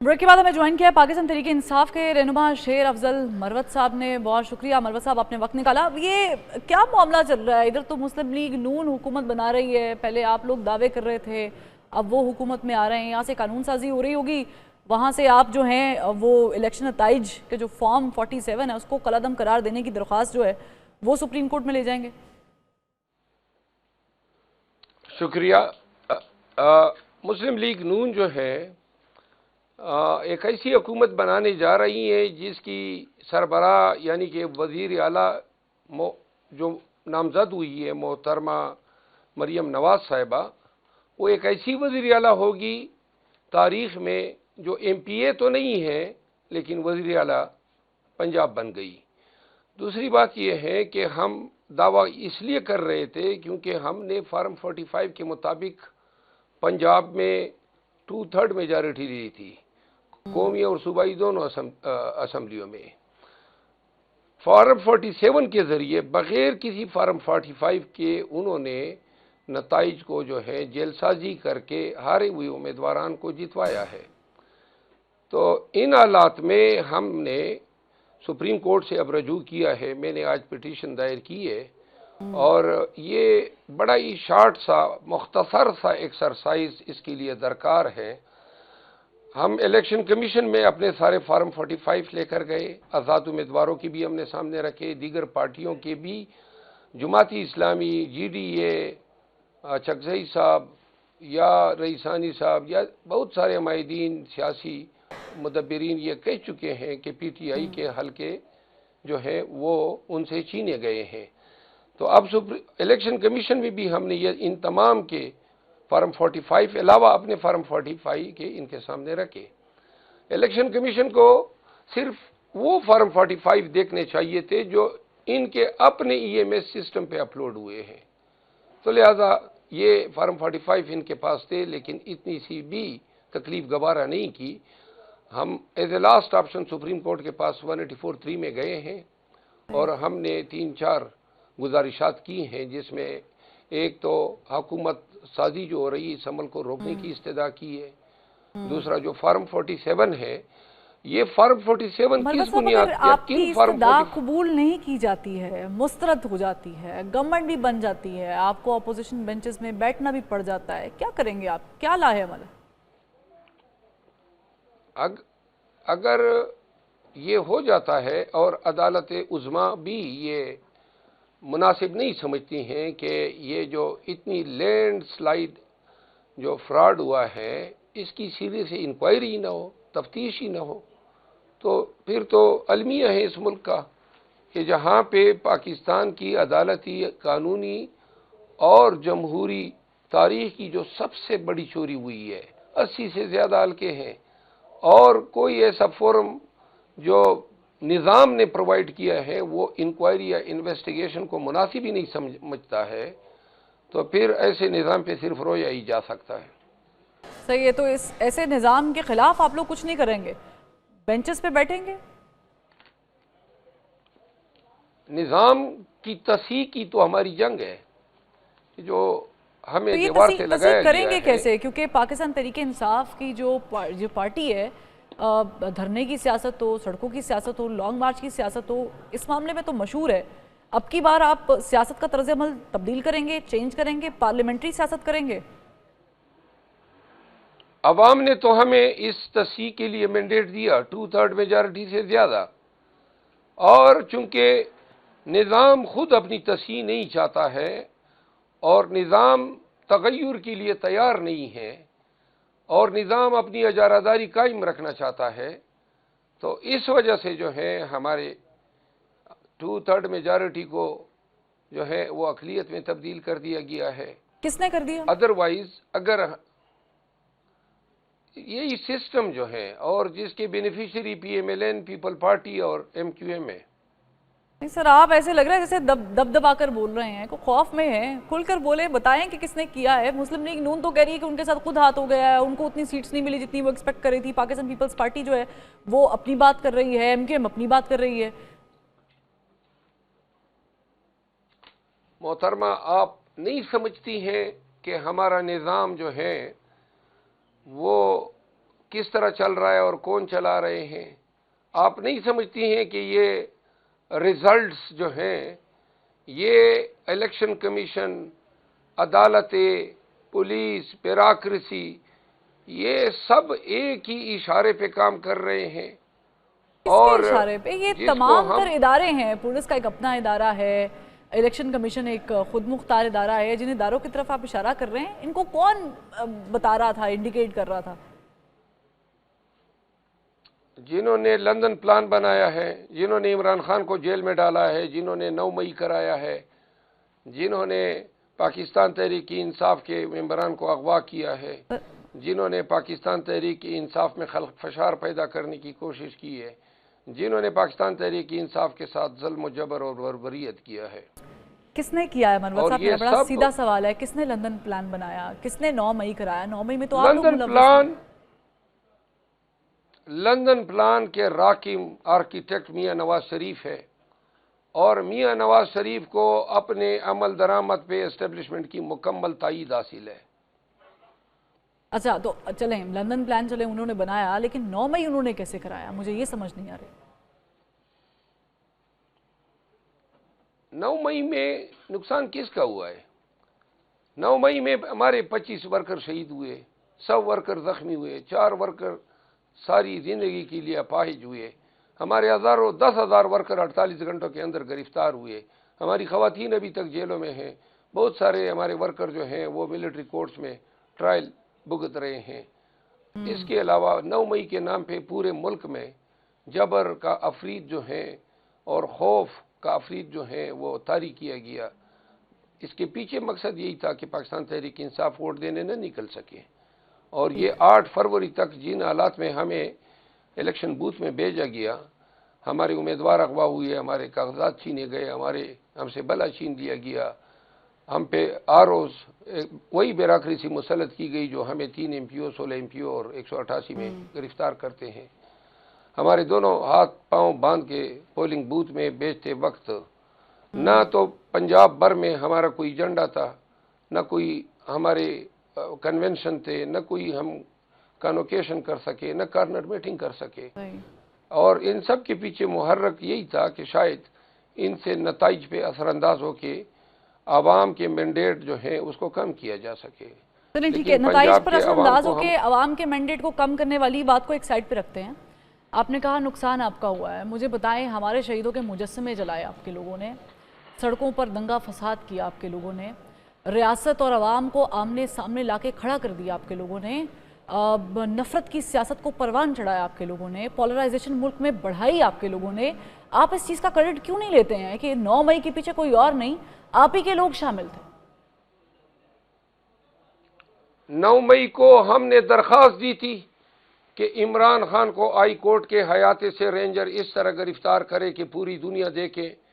Break के बाद हमें ज्वाइन किया है पाकिस्तान तहरीक इंसाफ के रहनुमा शेर अफजल मरवत साहब ने। बहुत शुक्रिया मरवत साहब, आपने वक्त निकाला। ये क्या मामला चल रहा है? इधर तो मुस्लिम लीग नून हुकूमत बना रही है, पहले आप लोग दावे कर रहे थे, अब वो हुकूमत में आ रहे हैं, यहाँ से कानून साजी हो रही होगी, वहाँ से आप जो हैं वो इलेक्शन नताइज के जो फॉर्म 47 है उसको कलादम करार देने की दरख्वास्त जो है वो सुप्रीम कोर्ट में ले जाएंगे। शुक्रिया। मुस्लिम लीग नून जो है एक ऐसी हुकूमत बनाने जा रही है जिसकी सरबरा यानी कि वज़ीर आला जो नामज़द हुई है मोहतरमा मरियम नवाज साहिबा, वो एक ऐसी वज़ीर आला होगी तारीख़ में जो MPA तो नहीं है लेकिन वज़ीर आला पंजाब बन गई। दूसरी बात यह है कि हम दावा इसलिए कर रहे थे क्योंकि हमने फार्म 45 के मुताबिक पंजाब में 2/3 मेजॉरिटी ली थी, कौमी और सूबाई दोनों असम्बलियों में। फार्म 47 के ज़रिए बग़ैर किसी फार्म 45 के उन्होंने नताइज को जो है जेलसाजी करके हारे हुए उम्मीदवारान को जितवाया है। तो इन हालात में हमने सुप्रीम कोर्ट से अब रजू किया है, मैंने आज पिटीशन दायर की है, और ये बड़ा ही शार्ट सा मुख्तसर सा एक्सरसाइज इसके लिए दरकार है। हम इलेक्शन कमीशन में अपने सारे फार्म 45 लेकर गए, आज़ाद उम्मीदवारों की भी हमने सामने रखे, दीगर पार्टियों के भी, जमाती इस्लामी, GDA, चकजई साहब या रईसानी साहब या बहुत सारे माहिदीन सियासी मुदब्बिरीन ये कह चुके हैं कि PTI के हलके जो हैं वो उनसे छीने गए हैं। तो अब इलेक्शन कमीशन में भी हमने ये इन तमाम के फार्म 45 अलावा अपने फार्म 45 के इनके सामने रखे। इलेक्शन कमीशन को सिर्फ वो फार्म 45 देखने चाहिए थे जो इनके अपने EMS सिस्टम पे अपलोड हुए हैं। तो लिहाजा ये फार्म 45 इनके पास थे, लेकिन इतनी सी भी तकलीफ गवारा नहीं की। हम as a last option Supreme Court के पास 184(3) में गए हैं और हमने 3-4 गुजारिशात की हैं, जिसमें एक तो हुकूमत साजी जो हो रही है इस अमल को रोकने की इस्तदा की है। दूसरा जो फार्म 47 है, ये फार्म 47 किस बुनियाद या किन फार्म 45 कबूल नहीं की जाती है, मुस्तरद हो जाती है, गवर्नमेंट भी बन जाती है, आपको अपोजिशन बेंचेस में बैठना भी पड़ जाता है, क्या करेंगे आप? क्या लाहे अमल? अगर ये हो जाता है और अदालत उज़्मा भी ये मुनासिब नहीं समझती हैं कि ये जो इतनी लैंडस्लाइड जो फ्रॉड हुआ है इसकी सीधे से इंक्वायरी ही ना हो, तफ्तीश ही ना हो, तो फिर तो अलमिया है इस मुल्क का कि जहाँ पे पाकिस्तान की अदालती, कानूनी और जमहूरी तारीख की जो सबसे बड़ी चोरी हुई है, 80 से ज़्यादा हल्के हैं, और कोई ऐसा फोरम जो निज़ाम ने प्रोवाइड किया है वो इंक्वायरी या इन्वेस्टिगेशन को मुनासिब ही नहीं समझता है, तो फिर ऐसे निज़ाम पे सिर्फ रोया ही जा सकता है। सही है, तो इस ऐसे निज़ाम के खिलाफ आप लोग कुछ नहीं करेंगे, बेंचेस पे बैठेंगे? निज़ाम की तस्हीह की तो हमारी जंग है, जो हमें तो ये दीवार से लगाया करेंगे गया कैसे? है। क्योंकि पाकिस्तान तहरीक इंसाफ की जो पार्टी है, धरने की सियासत हो, सड़कों की सियासत हो, लॉन्ग मार्च की सियासत हो, इस मामले में तो मशहूर है। अब की बार आप सियासत का तर्ज अमल तब्दील करेंगे, चेंज करेंगे, पार्लियामेंट्री सियासत करेंगे? अवाम ने तो हमें इस तस्हीह के लिए मैंडेट दिया 2/3 मेजॉरिटी से ज़्यादा, और चूंकि निज़ाम खुद अपनी तस्हीह नहीं चाहता है और निज़ाम तगय्युर के लिए तैयार नहीं है और निज़ाम अपनी इजारादारी कायम रखना चाहता है, तो इस वजह से जो है हमारे 2/3 मेजॉरिटी को जो है वो अक़लियत में तब्दील कर दिया गया है। किसने कर दिया? अदरवाइज अगर यही सिस्टम जो है, और जिसके बेनिफिशियरी PMLN, पीपल पार्टी और MQM है। नहीं सर, आप ऐसे लग रहा है जैसे दबदबा कर बोल रहे हैं, को खौफ में है, खुलकर बोले, बताएं कि किसने किया है। मुस्लिम लीग नून तो कह रही है कि उनके साथ खुद हाथ हो गया है, उनको उतनी सीट्स नहीं मिली जितनी वो एक्सपेक्ट कर रही थी। पाकिस्तान पीपल्स पार्टी जो है वो अपनी बात कर रही है, MQM अपनी बात कर रही है। मोहतरमा, आप नहीं समझती हैं कि हमारा निज़ाम जो है वो کس طرح چل رہا ہے اور کون چلا رہے ہیں. آپ نہیں سمجھتی ہیں کہ یہ ریزلٹس جو ہیں یہ الیکشن کمیشن، عدالتیں، پولیس، بیوروکریسی، یہ سب ایک ہی اشارے پہ کام کر رہے ہیں. کس اور کے اشارے پہ؟ یہ جس کو تمام ہم تر ادارے ہیں، پولیس کا ایک اپنا ادارہ ہے، الیکشن کمیشن ایک خود مختار ادارہ ہے. جن اداروں کی طرف آپ اشارہ کر رہے ہیں ان کو کون بتا رہا تھا، انڈیکیٹ کر رہا تھا؟ جنہوں نے لندن پلان بنایا ہے، جنہوں نے عمران خان کو جیل میں ڈالا ہے، جنہوں نے 9 مئی کرایا ہے، جنہوں نے پاکستان تحریک انصاف کے ممبران کو اغوا کیا ہے، جنہوں نے پاکستان تحریک انصاف میں خلق فشار پیدا کرنے کی کوشش کی ہے، جنہوں نے پاکستان تحریک انصاف کے ساتھ ظلم و جبر اور بربریت کیا ہے. کس نے کیا ہے مروت اور صاحب؟ یہ میرا بڑا سب سیدھا سوال ہے، کس نے لندن پلان بنایا؟ کس نے 9 مئی کرایا؟ 9 مئی میں تو آپ لوگ لندن پلان کے راکم آرکیٹیکٹ میاں نواز شریف ہے، اور میاں نواز شریف کو اپنے عمل درآمد پہ اسٹیبلشمنٹ کی مکمل تائید حاصل ہے. اچھا تو چلیں لندن پلان چلیں انہوں نے بنایا، لیکن 9 مئی انہوں نے کیسے کرایا؟ مجھے یہ سمجھ نہیں آ رہی. 9 مئی میں نقصان کس کا ہوا ہے؟ 9 مئی میں ہمارے 25 ورکر شہید ہوئے، 100 ورکر زخمی ہوئے، 4 ورکر ساری زندگی کے لیے اپاہج ہوئے، ہمارے 10,000 ورکر 48 گھنٹوں کے اندر گرفتار ہوئے، ہماری خواتین ابھی تک جیلوں میں ہیں، بہت سارے ہمارے ورکر جو ہیں وہ ملٹری کورٹس میں ٹرائل بھگت رہے ہیں. اس کے علاوہ 9 مئی کے نام پہ پورے ملک میں جبر کا افرید جو ہیں اور خوف کا افرید جو ہیں وہ طاری کیا گیا. اس کے پیچھے مقصد یہی تھا کہ پاکستان تحریک انصاف ووٹ دینے نہ نکل سکے، اور یہ 8 فروری تک جن حالات میں ہمیں الیکشن بوتھ میں بھیجا گیا، ہمارے امیدوار اغوا ہوئے، ہمارے کاغذات چھینے گئے، ہم سے بلا چھین دیا گیا، ہم پہ آروز وہی بیوروکریسی مسلط کی گئی جو ہمیں 3 MP او، 16 MP او اور 188 میں گرفتار کرتے ہیں. ہمارے دونوں ہاتھ پاؤں باندھ کے پولنگ بوتھ میں بیچتے وقت نہ تو پنجاب بھر میں ہمارا کوئی ایجنڈا تھا، نہ کوئی ہمارے کنونشن تھے، نہ کوئی ہم کانوکیشن کر سکے، نہ کارنر میٹنگ کر سکے. اور ان سب کے پیچھے محرک یہی تھا کہ شاید ان سے نتائج پہ اثر انداز ہو کے عوام کے مینڈیٹ جو ہیں اس کو کم کیا جا سکے. چلیں ٹھیک ہے، نتائج پر اثر انداز ہو کے عوام کے مینڈیٹ کو کم کرنے والی بات کو ایک سائڈ پہ رکھتے ہیں. آپ نے کہا نقصان آپ کا ہوا ہے، مجھے بتائیں ہمارے شہیدوں کے مجسمے جلائے آپ کے لوگوں نے، سڑکوں پر دنگا فساد کیا آپ کے لوگوں نے، ریاست اور عوام کو آمنے سامنے لا کے کھڑا کر دیا آپ کے لوگوں نے، نفرت کی سیاست کو پروان چڑھایا آپ کے لوگوں نے، پولرائزیشن ملک میں بڑھائی آپ کے لوگوں نے. آپ اس چیز کا کریڈٹ کیوں نہیں لیتے ہیں کہ 9 مئی کے پیچھے کوئی اور نہیں، آپ ہی کے لوگ شامل تھے؟ 9 مئی کو ہم نے درخواست دی تھی کہ عمران خان کو ہائی کورٹ کے حیاتے سے رینجر اس طرح گرفتار کرے کہ پوری دنیا دیکھے